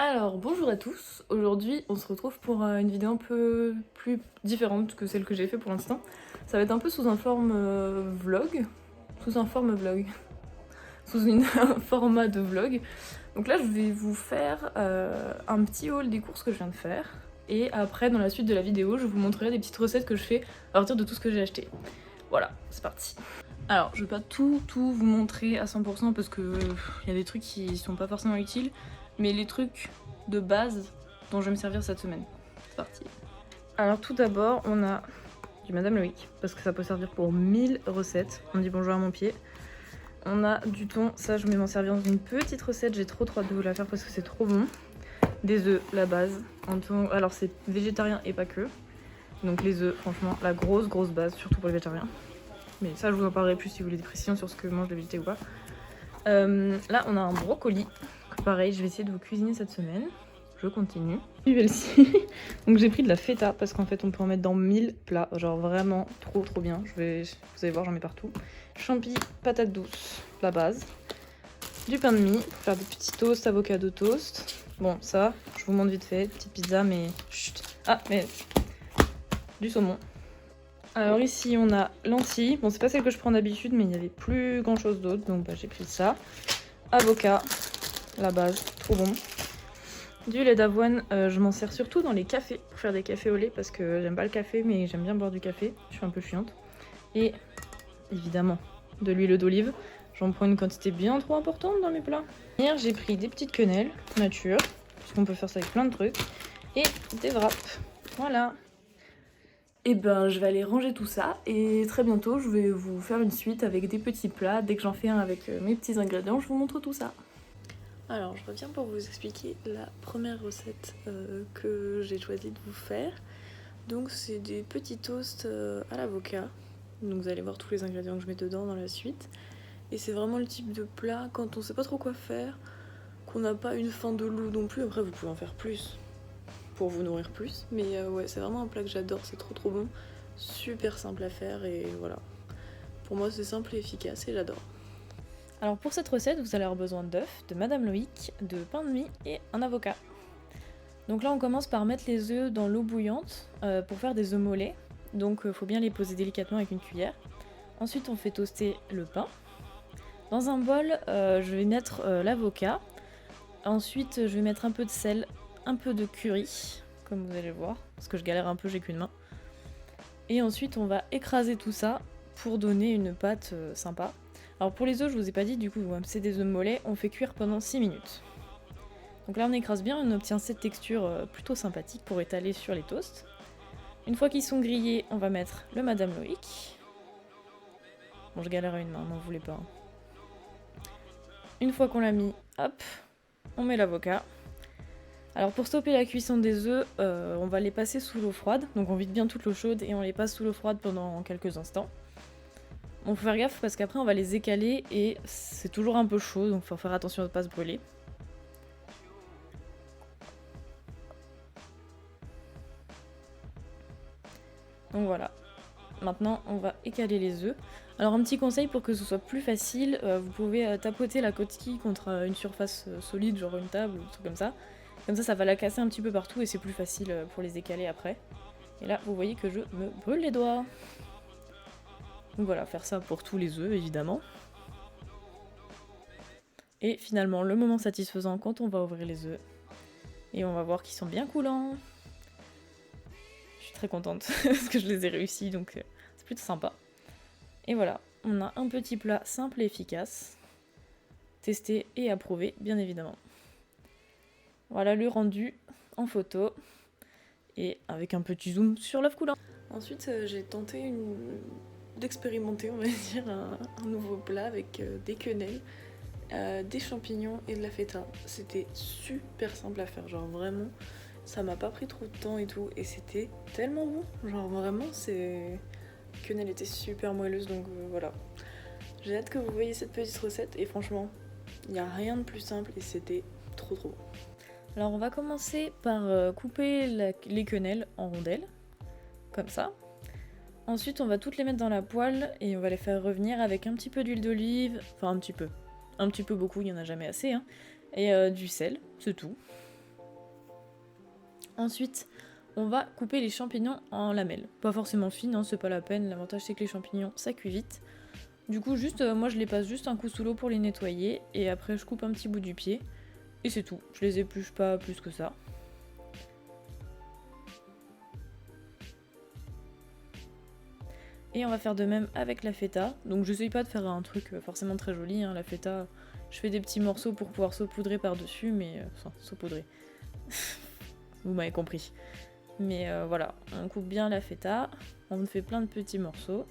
Alors, bonjour à tous. Aujourd'hui, on se retrouve pour une vidéo un peu plus différente que celle que j'ai fait pour l'instant. Ça va être un peu sous un forme vlog. Sous un forme vlog. Un format de vlog. Donc là, je vais vous faire un petit haul des courses que je viens de faire. Et après, dans la suite de la vidéo, je vous montrerai des petites recettes que je fais à partir de tout ce que j'ai acheté. Voilà, c'est parti. Alors, je vais pas tout vous montrer à 100% parce que il y a des trucs qui sont pas forcément utiles, mais les trucs de base dont je vais me servir cette semaine. C'est parti. Alors tout d'abord, on a du Madame Loïc, parce que ça peut servir pour 1000 recettes. On dit bonjour à mon pied. On a du thon, ça je vais m'en servir dans une petite recette, j'ai trop hâte de vous la faire parce que c'est trop bon. Des œufs, la base. Alors c'est végétarien et pas que. Donc les œufs, franchement, la grosse base, surtout pour les végétariens. Mais ça, je vous en parlerai plus si vous voulez des précisions sur ce que mange le végété ou pas. Là, on a un brocoli. Pareil, je vais essayer de vous cuisiner cette semaine. Je continue. Suivez-le-ci. Donc j'ai pris de la feta parce qu'en fait, on peut en mettre dans 1000 plats. Genre vraiment trop bien. Vous allez voir, j'en mets partout. Champi, patates douces, la base. Du pain de mie pour faire des petits toasts, avocado toast. Bon, ça, je vous montre vite fait. Petite pizza, mais chut. Ah, mais du saumon. Alors ici on a lentilles, bon c'est pas celle que je prends d'habitude mais il n'y avait plus grand chose d'autre donc j'ai pris ça. Avocat, la base, trop bon. Du lait d'avoine, je m'en sers surtout dans les cafés pour faire des cafés au lait parce que j'aime pas le café mais j'aime bien boire du café, je suis un peu chiante. Et évidemment de l'huile d'olive, j'en prends une quantité bien trop importante dans mes plats. Hier j'ai pris des petites quenelles nature, parce qu'on peut faire ça avec plein de trucs, et des wraps, voilà. Et ben je vais aller ranger tout ça et très bientôt je vais vous faire une suite avec des petits plats. Dès que j'en fais un avec mes petits ingrédients, je vous montre tout ça. Alors je reviens pour vous expliquer la première recette que j'ai choisi de vous faire. Donc c'est des petits toasts à l'avocat. Donc vous allez voir tous les ingrédients que je mets dedans dans la suite. Et c'est vraiment le type de plat quand on sait pas trop quoi faire, qu'on n'a pas une faim de loup non plus. Après vous pouvez en faire plus pour vous nourrir plus. Mais ouais, c'est vraiment un plat que j'adore, c'est trop bon. Super simple à faire et voilà. Pour moi c'est simple et efficace et j'adore. Alors pour cette recette, vous allez avoir besoin d'œufs, de Madame Loïc, de pain de mie et un avocat. Donc là on commence par mettre les œufs dans l'eau bouillante pour faire des œufs mollets. Donc il faut bien les poser délicatement avec une cuillère. Ensuite on fait toaster le pain. Dans un bol, je vais mettre l'avocat. Ensuite je vais mettre un peu de sel, un peu de curry, comme vous allez voir, parce que je galère un peu, j'ai qu'une main. Et ensuite on va écraser tout ça pour donner une pâte sympa. Alors pour les œufs, je vous ai pas dit, du coup, c'est des œufs mollets, on fait cuire pendant 6 minutes. Donc là on écrase bien, on obtient cette texture plutôt sympathique pour étaler sur les toasts. Une fois qu'ils sont grillés, on va mettre le Madame Loïc. Bon, je galère à une main, n'en voulez pas. Une fois qu'on l'a mis, hop, on met l'avocat. Alors pour stopper la cuisson des œufs, on va les passer sous l'eau froide. Donc on vide bien toute l'eau chaude et on les passe sous l'eau froide pendant quelques instants. Bon, faut faire gaffe parce qu'après on va les écaler et c'est toujours un peu chaud, donc faut faire attention à ne pas se brûler. Donc voilà. Maintenant on va écaler les œufs. Alors un petit conseil pour que ce soit plus facile, vous pouvez tapoter la coquille contre une surface solide, genre une table ou un truc comme ça. Comme ça va la casser un petit peu partout et c'est plus facile pour les écaler après. Et là vous voyez que je me brûle les doigts. Donc voilà, faire ça pour tous les œufs évidemment. Et finalement, le moment satisfaisant quand on va ouvrir les œufs. Et on va voir qu'ils sont bien coulants. Je suis très contente parce que je les ai réussis, donc c'est plutôt sympa. Et voilà, on a un petit plat simple et efficace. Testé et approuvé, bien évidemment. Voilà le rendu en photo. Et avec un petit zoom sur l'œuf coulant. Ensuite, j'ai tenté d'expérimenter, on va dire, un nouveau plat avec des quenelles. Des champignons et de la feta. C'était super simple à faire, genre vraiment, ça m'a pas pris trop de temps et tout, et c'était tellement bon, genre vraiment, quenelle était super moelleuse, donc voilà. J'ai hâte que vous voyez cette petite recette, et franchement, il n'y a rien de plus simple, et c'était trop bon. Alors on va commencer par couper les quenelles en rondelles, comme ça. Ensuite on va toutes les mettre dans la poêle, et on va les faire revenir avec un petit peu d'huile d'olive, enfin un petit peu beaucoup, il n'y en a jamais assez, hein. Et du sel, c'est tout. Ensuite, on va couper les champignons en lamelles. Pas forcément fines, hein, c'est pas la peine, l'avantage c'est que les champignons ça cuit vite. Du coup, juste, moi je les passe juste un coup sous l'eau pour les nettoyer, et après je coupe un petit bout du pied, et c'est tout. Je les épluche pas plus que ça. Et on va faire de même avec la feta. Donc j'essaye pas de faire un truc forcément très joli, hein. La feta, je fais des petits morceaux pour pouvoir saupoudrer par-dessus, mais... enfin, saupoudrer. Vous m'avez compris. Mais voilà, on coupe bien la feta, on fait plein de petits morceaux.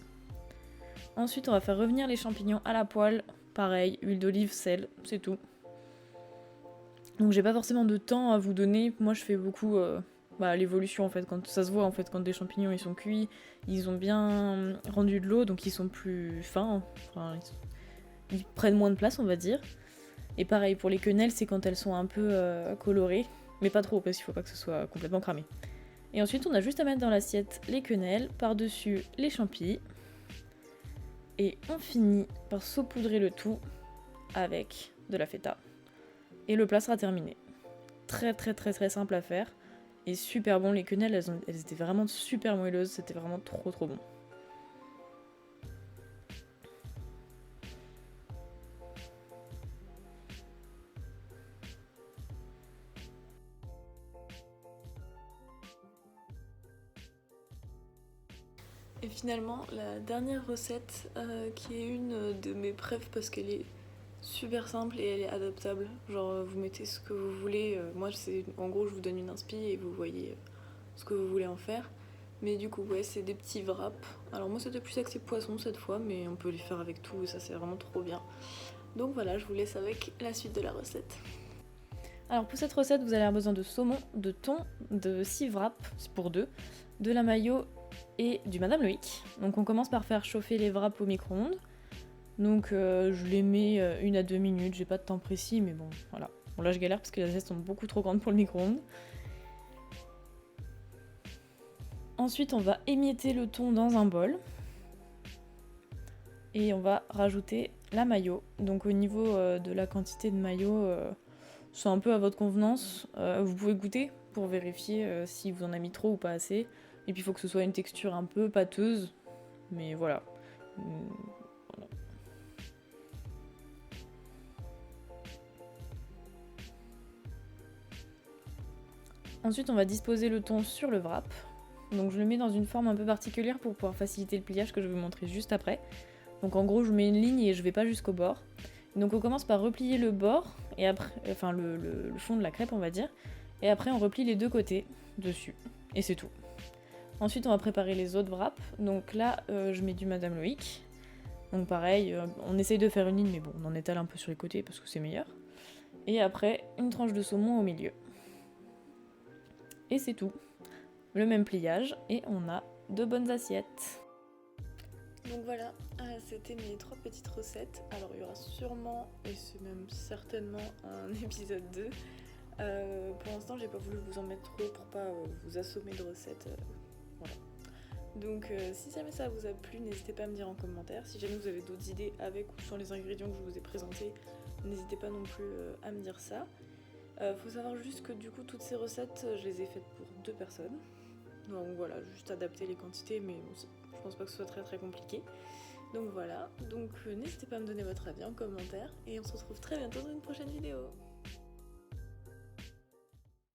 Ensuite, on va faire revenir les champignons à la poêle. Pareil, huile d'olive, sel, c'est tout. Donc j'ai pas forcément de temps à vous donner. Moi, je fais beaucoup l'évolution en fait. Quand ça se voit en fait, quand des champignons ils sont cuits, ils ont bien rendu de l'eau, donc ils sont plus fins. Enfin, ils prennent moins de place, on va dire. Et pareil pour les quenelles, c'est quand elles sont un peu colorées, mais pas trop parce qu'il faut pas que ce soit complètement cramé. Et ensuite, on a juste à mettre dans l'assiette les quenelles, par-dessus les champis. Et on finit par saupoudrer le tout avec de la feta. Et le plat sera terminé. Très très très très simple à faire. Et super bon, les quenelles elles étaient vraiment super moelleuses, c'était vraiment trop trop bon. Et finalement, la dernière recette, qui est une de mes préf parce qu'elle est super simple et elle est adaptable. Genre, vous mettez ce que vous voulez. Moi, c'est en gros, je vous donne une inspi et vous voyez ce que vous voulez en faire. Mais du coup, ouais, c'est des petits wraps. Alors, moi, c'était plus axé poisson cette fois, mais on peut les faire avec tout et ça, c'est vraiment trop bien. Donc voilà, je vous laisse avec la suite de la recette. Alors, pour cette recette, vous allez avoir besoin de saumon, de thon, de 6 wraps, c'est pour 2, de la mayo et du Madame Loïc. Donc on commence par faire chauffer les wraps au micro-ondes. Donc je les mets 1 à 2 minutes, j'ai pas de temps précis, mais bon, voilà. Bon là je galère parce que les assiettes sont beaucoup trop grandes pour le micro-ondes. Ensuite on va émietter le thon dans un bol. Et on va rajouter la mayo. Donc au niveau de la quantité de mayo, c'est un peu à votre convenance. Vous pouvez goûter pour vérifier si vous en avez mis trop ou pas assez. Et puis il faut que ce soit une texture un peu pâteuse. Mais voilà. Voilà. Ensuite on va disposer le thon sur le wrap. Donc je le mets dans une forme un peu particulière pour pouvoir faciliter le pliage que je vais vous montrer juste après. Donc en gros je mets une ligne et je vais pas jusqu'au bord. Donc on commence par replier le bord, et après, enfin le fond de la crêpe on va dire. Et après on replie les deux côtés dessus. Et c'est tout. Ensuite on va préparer les autres wraps. Donc là je mets du Madame Loïc. Donc pareil, on essaye de faire une ligne mais bon on en étale un peu sur les côtés parce que c'est meilleur. Et après une tranche de saumon au milieu. Et c'est tout. Le même pliage et on a de bonnes assiettes. Donc voilà, c'était mes 3 petites recettes. Alors il y aura sûrement, et c'est même certainement, un épisode 2. Pour l'instant j'ai pas voulu vous en mettre trop pour pas vous assommer de recettes. Voilà. Donc si jamais ça vous a plu, n'hésitez pas à me dire en commentaire. Si jamais vous avez d'autres idées avec ou sans les ingrédients que je vous ai présentés, n'hésitez pas non plus à me dire ça. Faut savoir juste que du coup toutes ces recettes, je les ai faites pour 2 personnes. Donc voilà, juste adapter les quantités, mais bon, je pense pas que ce soit très très compliqué. Donc voilà, donc n'hésitez pas à me donner votre avis en commentaire et on se retrouve très bientôt dans une prochaine vidéo.